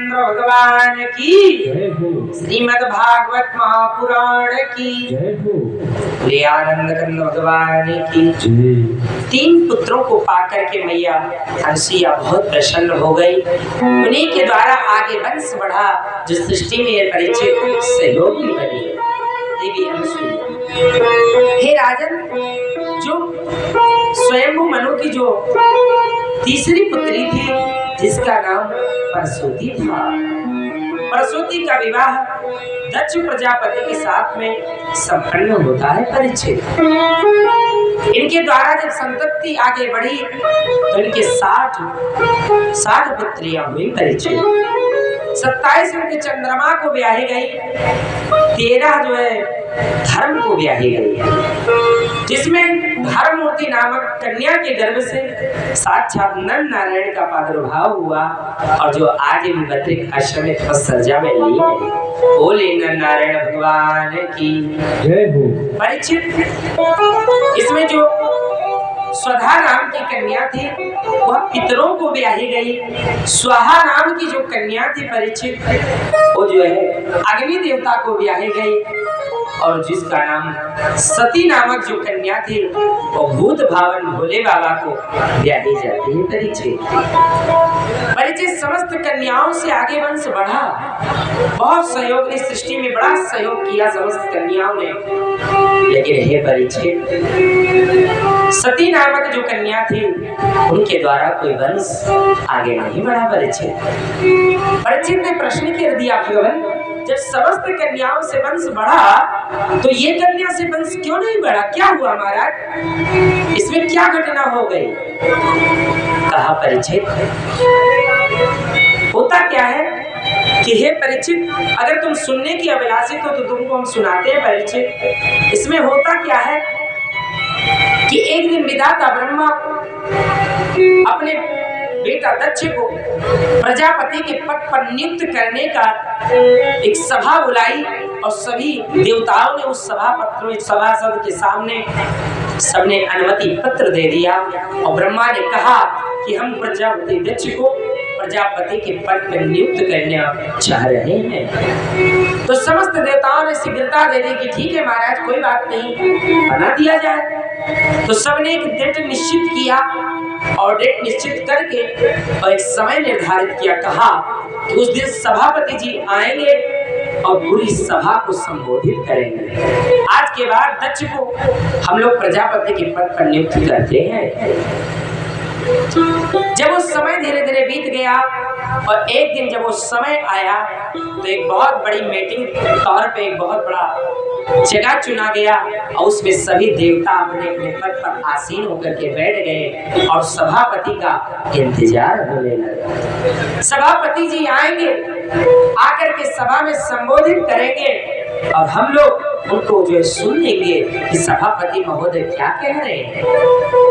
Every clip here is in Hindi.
भगवान की, श्रीमद् भागवत महापुराण की, बोले आनंद कंद भगवान की। तीन पुत्रों को पाकर के मैया हंसिया बहुत प्रसन्न हो गई। उन्हीं के द्वारा आगे वंश बढ़ा, जो सृष्टि में परिचित सहयोगी बनी देवी हंसिया। हे राजन, जो स्वयंभू मनु की जो तीसरी पुत्री थी, जिसका नाम परसोती था, परसोती का विवाह दक्ष प्रजापति के साथ में संपन्न होता है परीक्षित। इनके द्वारा जब संतति आगे बढ़ी तो इनके 60 पुत्रियां हुई परीक्षित। 27 उनके चंद्रमा को ब्याही गई, 13 जो है धर्म को ब्याही गई है, जिसमें धर्ममूर्ति नामक कन्या के गर्भ से साक्षात नर नारायण का प्रादुर्भाव हुआ, और जो आज भी बद्रिक आश्रम में तपस्या में ली है। बोले नर नारायण भगवान की जय हो। परीक्षित, इसमें जो स्वधा नाम की कन्या थी वह पितरों को ब्याही गई। स्वाहा नाम की जो कन्या थी परीक्षित, वो जो है अग्नि देवता को ब्याही गई, और जिसका नाम सती नामक जो कन्या थी वो भूत भावन भोले बाबा को ब्याही जाती है परीक्षित। परीक्षित, समस्त कन्याओं से आगे वंश बढ़ा। बहुत सहयोग ने सृष्टि में बड़ा सहयोग किया समस्त कन्याओं ने, लेकिन हे परीक्षित, सती नामक जो कन्या थी उनके द्वारा कोई वंश आगे नहीं बढ़ा। परीक्षित ने प्रश्न कर दिया, भगवान जब समस्त कन्याओं से वंश बढ़ा तो ये कन्या से वंश क्यों नहीं बढ़ा? क्या हुआ महाराज, इसमें क्या घटना हो गई? कहा परीक्षित, होता क्या है कि हे परीक्षित, अगर तुम सुनने की अभिलाषित हो तो तुमको हम सुनाते हैं परीक्षित। इसमें होता क्या है कि एक दिन विधाता ब्रह्मा अपने बेटा दक्ष को प्रजापति के पद पर नियुक्त करने का एक सभा बुलाई, और सभी देवताओं ने उस सभासद के सामने सबने अनुमति पत्र दे दिया, और ब्रह्मा ने कहा कि हम प्रजापति दक्ष को प्रजापति के पद पर नियुक्त करना चाह रहे हैं। तो समस्त देवताओं ने शीघ्रता दे दी कि ठीक है महाराज, कोई बात नहीं, बना दिया जाए। तो सबने एक डेट निश्चित किया, और डेट निश्चित करके और एक समय निर्धारित किया। कहा कि उस दिन सभापति जी आएंगे और पूरी सभा को संबोधित करेंगे। आज के बाद दक्ष को हम लोग प्रजापति के पद पर नियुक्त करते हैं। जब वो समय धीरे धीरे बीत गया, और एक दिन जब वो समय आया तो एक बहुत बड़ी मीटिंग तौर पे एक बहुत बड़ा जगह चुना गया, और उसमें सभी देवता अपने अपने पद पर आसीन होकर के बैठ गए, और सभापति का इंतजार होने लगा। सभापति जी आएंगे, आकर के सभा में संबोधित करेंगे, और हम लोग उनको जो है सुन लेंगे कि सभापति महोदय क्या कह रहे हैं।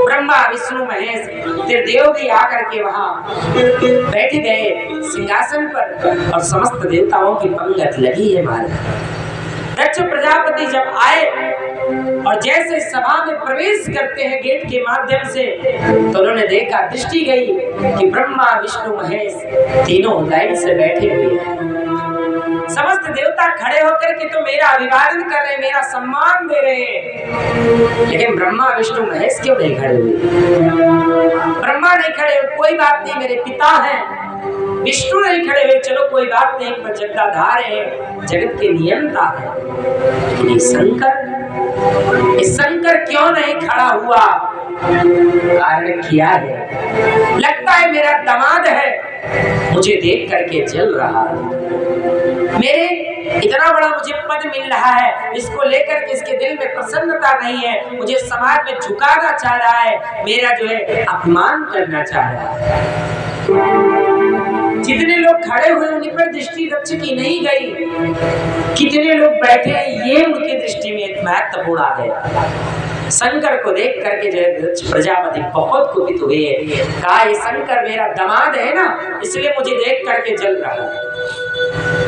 ब्रह्मा विष्णु महेश त्रिदेव भी आकर के वहां बैठ गए सिंहासन पर, और समस्त देवताओं की पंगत लगी है महाराज। दक्ष प्रजापति जब आए और जैसे सभा में प्रवेश करते हैं गेट के माध्यम से, तो उन्होंने देखा, दृष्टि गई कि ब्रह्मा विष्णु महेश तीनों लाइन से बैठे हुए हैं। समस्त देवता खड़े होकर के तो मेरा अभिवादन कर रहे हैं, मेरा सम्मान दे रहे हैं, लेकिन ब्रह्मा विष्णु महेश क्यों नहीं खड़े हुए? ब्रह्मा नहीं खड़े हुए, कोई बात नहीं, मेरे पिता हैं। विष्णु नहीं खड़े हुए, चलो कोई बात नहीं, पर जगदाधार है, जगत के नियंता है। लेकिन शंकर क्यों नहीं खड़ा हुआ? कारण क्या है? लगता है मेरा दामाद है, मुझे देख करके जल रहा है। मेरे इतना बड़ा मुझे पद मिल रहा है, इसको लेकर के इसके दिल में प्रसन्नता नहीं है, मुझे समाज में झुकाना चाह रहा है, मेरा जो है अपमान करना चाह रहा है। जितने लोग खड़े हुए उन पर दृष्टि दक्ष की नहीं गई। कितने लोग बैठे हैं ये उनकी दृष्टि में महत्वपूर्ण आ गया। शंकर को देख करके जो है दक्ष प्रजापति बहुत कुपित हुए, कहा ये शंकर मेरा दामाद है ना, इसलिए मुझे देख करके जल रहा है।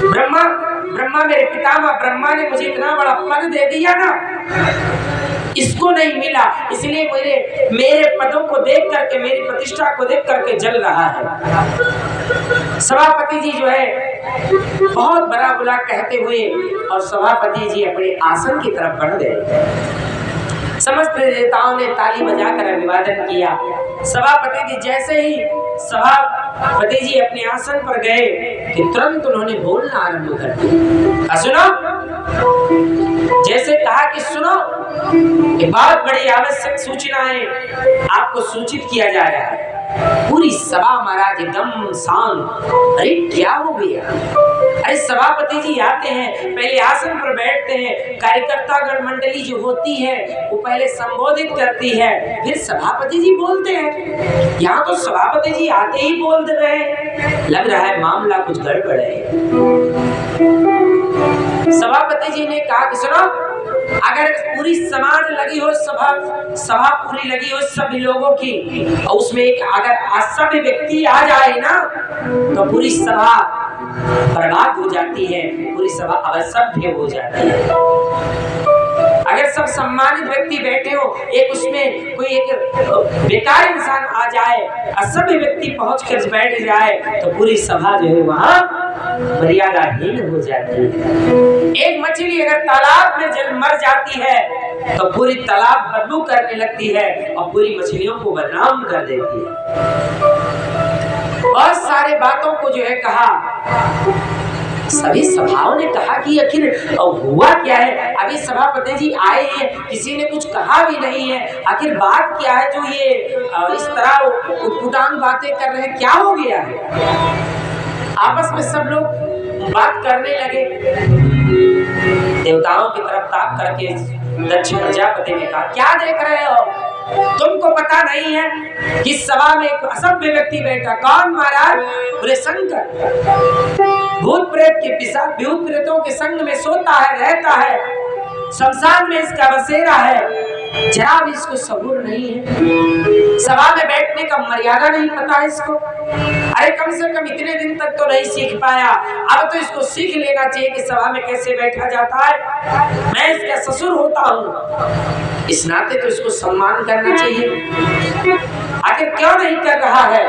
ब्रह्मा मेरे पितामह ब्रह्मा ने मुझे इतना बड़ा पद दे दिया ना, इसको नहीं मिला, इसलिए मेरे पदों को देख करके, मेरी प्रतिष्ठा को देख करके जल रहा है। सभापति जी जो है बहुत बड़ा बुला कहते हुए और सभापति जी अपने आसन की तरफ बढ़ गए। समस्त देवताओं ने ताली बजाकर अभिवादन किया। सभापति जी जैसे ही सभापति जी अपने आसन पर गए कि तुरंत उन्होंने बोलना आरंभ कर दिया। सुनो, जैसे कहा कि सुनो, एक बहुत बड़ी आवश्यक सूचना है, आपको सूचित किया जा रहा है। पूरी सभा महाराज एकदम शांत। अरे क्या हो गया? अरे सभापति जी आते हैं, पहले आसन पर बैठते हैं, कार्यकर्ता गण मंडली जो होती है वो पहले संबोधित करती है, फिर सभापति जी बोलते हैं। यहाँ तो सभापति जी आते ही बोल दे रहे हैं, लग रहा है मामला कुछ गड़बड़ है। सभापति जी ने कहा कि सुनो, अगर पूरी समाज लगी हो, सभा पूरी लगी हो सभी लोगों की, और उसमें एक अगर असभ्य व्यक्ति आ जाए ना तो पूरी सभा बर्बाद हो जाती है, पूरी सभा असभ्य हो जाती है। अगर सब सम्मानित व्यक्ति बैठे हो, एक उसमें कोई एक बेकार इंसान आ जाए, असभ्य व्यक्ति पहुंच कर बैठ जाए तो पूरी सभा जो है वहां मर्यादाहीन हो जाती है। एक मछली अगर तालाब में जल मर जाती है तो पूरी तालाब बदबू करने लगती है और पूरी मछलियों को बदनाम कर देती है। बहुत सारे बातों को जो है कहा, सभी सभाओं ने कहा कि आखिर हुआ क्या है? अभी सभापति जी आए हैं, किसी ने कुछ कहा भी नहीं है, आखिर बात क्या है जो ये इस तरह उटपटांग बातें कर रहे हैं, क्या हो गया है? आपस में सब लोग बात करने लगे। देवताओं की तरफ ताक करके दक्ष प्रजापति ने कहा, क्या देख रहे हो? तुमको पता नहीं है कि सभा में एक असभ्य व्यक्ति बैठा। कौन महाराज? बोले शंकर। भूत प्रेत के पिशाच, भूत प्रेतों के संग में सोता है, रहता है, शमशान में इसका बसेरा है, जरा भी इसको सबूर नहीं है, सभा में बैठने का मर्यादा नहीं पता है इसको। अरे कम से कम इतने दिन तक तो नहीं सीख पाया, अब तो इसको सीख लेना चाहिए कि सभा में कैसे बैठा जाता है। मैं इसका ससुर होता हूँ, इस नाते तो इसको सम्मान करना चाहिए। आखिर क्यों नहीं कर रहा है?